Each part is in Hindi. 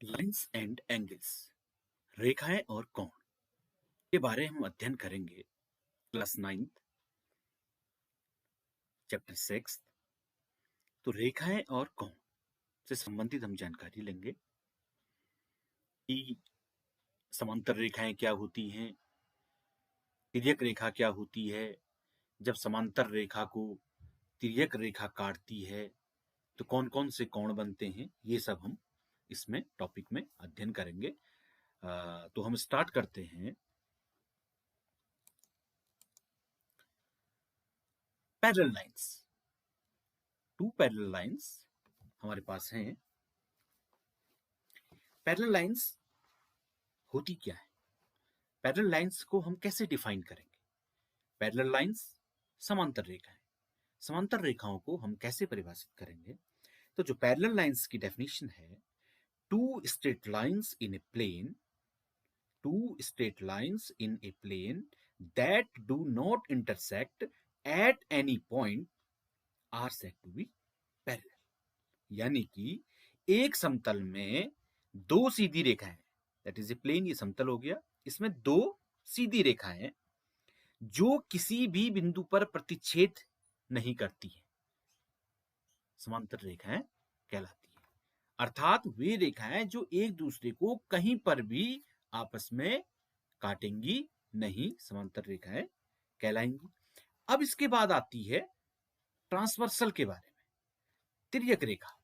लाइन्स एंड एंगल्स, रेखाएं और कोण के बारे हम अध्ययन करेंगे क्लास 9th चैप्टर 6। तो रेखाएं और कोण से संबंधित हम जानकारी लेंगे कि समांतर रेखाएं क्या होती हैं, तिर्यक रेखा क्या होती है, जब समांतर रेखा को तिर्यक रेखा काटती है तो कौन कौन से कोण बनते हैं, ये सब हम इसमें टॉपिक में अध्ययन करेंगे। तो हम स्टार्ट करते हैं। Parallel lines, two parallel lines हमारे पास हैं। पैरेलल लाइंस होती क्या है, पैरेलल लाइंस को हम कैसे डिफाइन करेंगे? पैरेलल लाइंस समांतर रेखाएं, समांतर रेखाओं को हम कैसे परिभाषित करेंगे? तो जो पैरेलल लाइंस की डेफिनेशन है, two straight lines in a plane, two straight lines in a plane that do not intersect at any point are said to be parallel। यानी कि एक समतल में दो सीधी रेखाएं, दैट इज ए प्लेन, ये समतल हो गया, इसमें दो सीधी रेखाएं जो किसी भी बिंदु पर प्रतिच्छेद नहीं करती है, समांतर रेखाएं कहलाती है। अर्थात वे रेखाएं जो एक दूसरे को कहीं पर भी आपस में काटेंगी नहीं, समांतर रेखाएं कहलाएंगी। अब इसके बाद आती है ट्रांसवर्सल के बारे में, तिर्यक रेखा।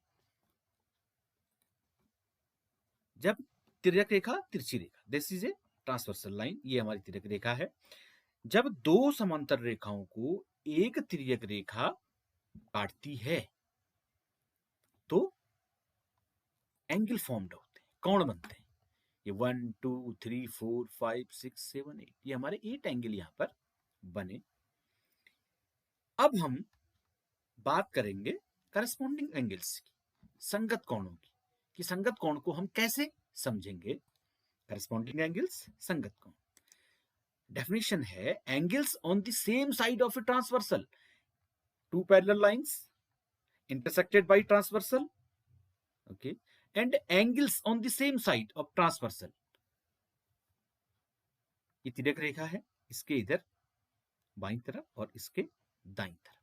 जब तिर्यक रेखा, तिरछी रेखा, this is a transversal line, ये हमारी तिर्यक रेखा है। जब दो समांतर रेखाओं को एक तिर्यक रेखा काटती है तो एंगल फॉर्म्ड होते हैं, कोण बनते हैं। ये 1 2 3 4 5 6 7 8, ये हमारे 8 एंगल यहां पर बने। अब हम बात करेंगे करस्पॉन्डिंग एंगल्स की, संगत कोणों की, कि संगत कोण को हम कैसे समझेंगे। करस्पॉन्डिंग एंगल्स, संगत कोण। डेफिनेशन है, angles on the same side of a transversal, two parallel lines intersected by transversal, okay, and angles on the same side of transversal। ये तिर्यक रेखा है, इसके इधर बाईं तरफ और इसके दाईं तरफ।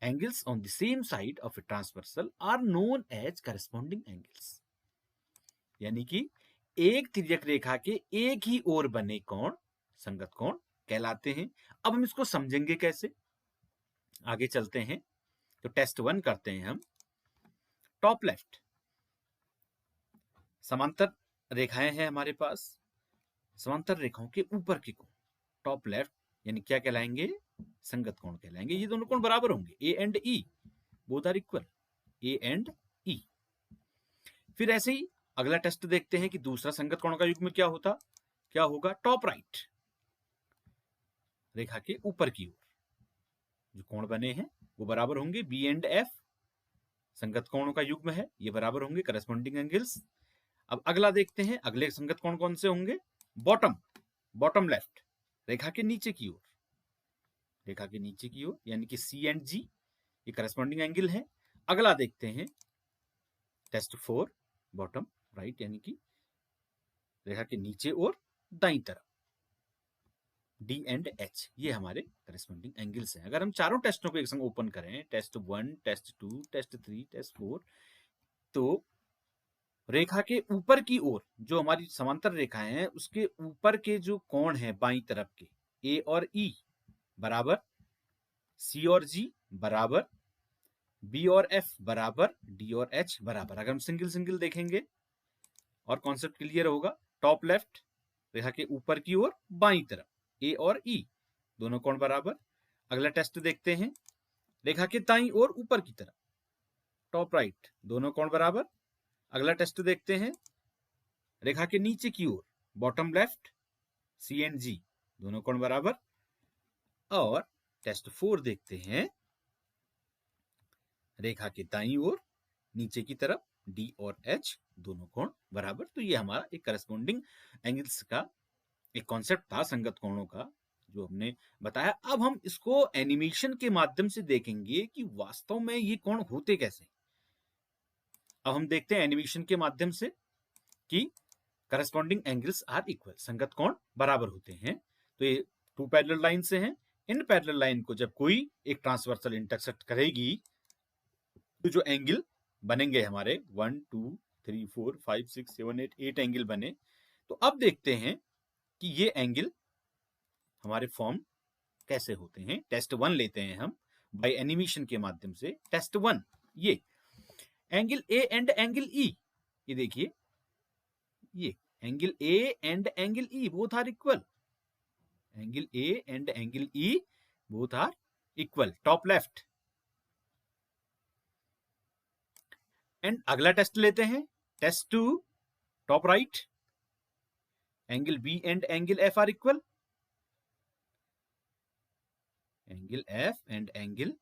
Angles on the same side of a transversal are known as corresponding angles. यानी कि एक तिर्यक रेखा के एक ही ओर बने कोण संगत कोण कहलाते हैं। अब हम इसको समझेंगे कैसे, आगे चलते हैं। तो टेस्ट 1 करते हैं हम। टॉप लेफ्ट, समांतर रेखाएं हैं हमारे पास, समांतर रेखाओं के ऊपर के कोण टॉप लेफ्ट यानी क्या कहलाएंगे, संगत कोण कहलाएंगे। ये दोनों कोण बराबर होंगे, A and E, both are equal, A and E. फिर ऐसे ही अगला टेस्ट देखते हैं कि दूसरा संगत कोण का युग्म क्या होगा। टॉप राइट, रेखा के ऊपर की ओर जो कोण बने हैं वो बराबर होंगे, बी एंड एफ संगत कोणों का युग्म है, ये बराबर होंगे, करस्पॉन्डिंग एंगल्स। अब अगला देखते हैं, अगले संगत कोण कौन से होंगे। बॉटम लेफ्ट, रेखा के नीचे की ओर, रेखा के नीचे की ओर यानी कि सी एंड जी, ये करस्पॉन्डिंग एंगल है। अगला देखते हैं टेस्ट 4, बॉटम राइट यानी कि रेखा के नीचे और दाईं तरफ, डी एंड एच, ये हमारे करस्पॉन्डिंग एंगल्स हैं। अगर हम चारों टेस्टों को एक संग ओपन करें, टेस्ट 1, टेस्ट 2, टेस्ट 3, टेस्ट 4, तो रेखा के ऊपर की ओर जो हमारी समांतर रेखाएं हैं उसके ऊपर के जो कोण हैं बाईं तरफ के, ए और ई बराबर, सी और जी बराबर, बी और एफ बराबर, डी और एच बराबर। अगर हम सिंगल सिंगल देखेंगे और कॉन्सेप्ट क्लियर होगा। टॉप लेफ्ट, रेखा के ऊपर की ओर बाईं तरफ, ए और ई दोनों कोण बराबर। अगला टेस्ट देखते हैं, रेखा के दाईं ओर ऊपर की तरफ, टॉप राइट, दोनों कोण बराबर। अगला टेस्ट देखते हैं, रेखा के नीचे की ओर, बॉटम लेफ्ट, सी एंड जी दोनों कोण बराबर। और टेस्ट 4 देखते हैं, रेखा के दाईं ओर नीचे की तरफ, डी और एच दोनों कोण बराबर। तो ये हमारा एक करस्पॉन्डिंग एंगल्स का एक कॉन्सेप्ट था, संगत कोणों का, जो हमने बताया। अब हम इसको एनिमेशन के माध्यम से देखेंगे कि वास्तव में ये कोण होते कैसे। अब हम देखते हैं एनिमेशन के माध्यम से कि करस्पॉन्डिंग एंगल्स आर इक्वल, संगत कोण बराबर होते हैं। तो ये टू पैरेलल लाइन से हैं। इन पैरेलल लाइन को जब कोई एक ट्रांसवर्सल इंटरसेक्ट करेगी तो जो एंगल बनेंगे हमारे 1 2 3 4 5 6 7 8 एंगल बने। तो अब देखते हैं कि ये एंगल हमारे फॉर्म कैसे होते हैं। टेस्ट 1 लेते हैं हम बाय एनिमेशन के माध्यम से। टेस्ट 1, ये angle A and angle E, ये देखिए, ये angle A and angle E both are equal. Angle A and angle E both are equal, top left. And अगला टेस्ट लेते हैं, test 2, top right. Angle B and angle F are equal. Angle F and angle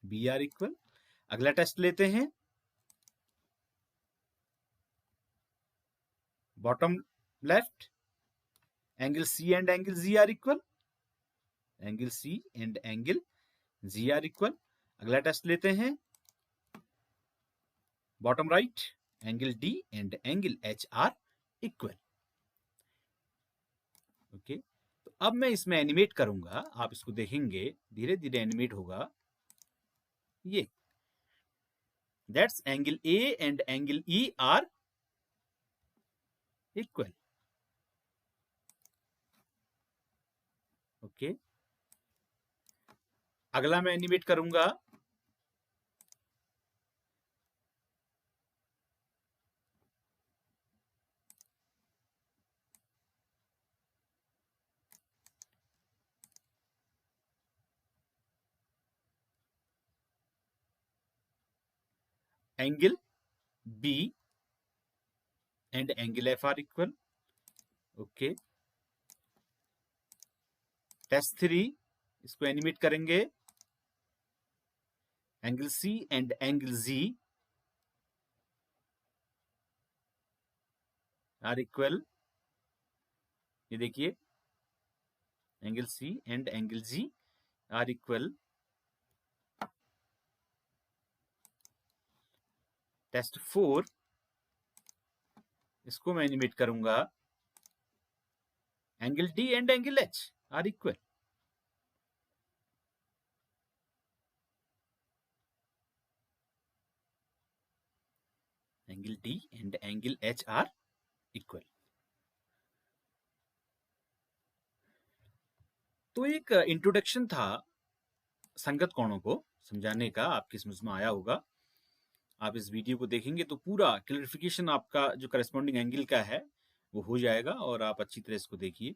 B are equal. अगला टेस्ट लेते हैं, bottom left. Angle C and angle G are equal. Angle C and angle G are equal. अगला टेस्ट लेते हैं, bottom right. Angle D and angle H are equal. Okay, तो अब मैं इसमें एनिमेट करूंगा, आप इसको देखेंगे धीरे धीरे एनिमेट होगा। ये that's angle A and angle E are equal. Okay, अगला मैं एनिमेट करूंगा, angle B and angle F are equal. Okay, test 3, इसको एनिमेट करेंगे, angle C and angle G are equal. ये देखिए, angle C and angle G are equal. Test 4, इसको मैं एनिमेट करूंगा, angle D and angle H are equal. Angle D and angle H are equal. तो एक इंट्रोडक्शन था संगत कोणों को समझाने का, आपकी समझ में आया होगा। आप इस वीडियो को देखेंगे तो पूरा क्लैरिफिकेशन आपका जो करस्पॉन्डिंग एंगल का है वो हो जाएगा, और आप अच्छी तरह इसको देखिए।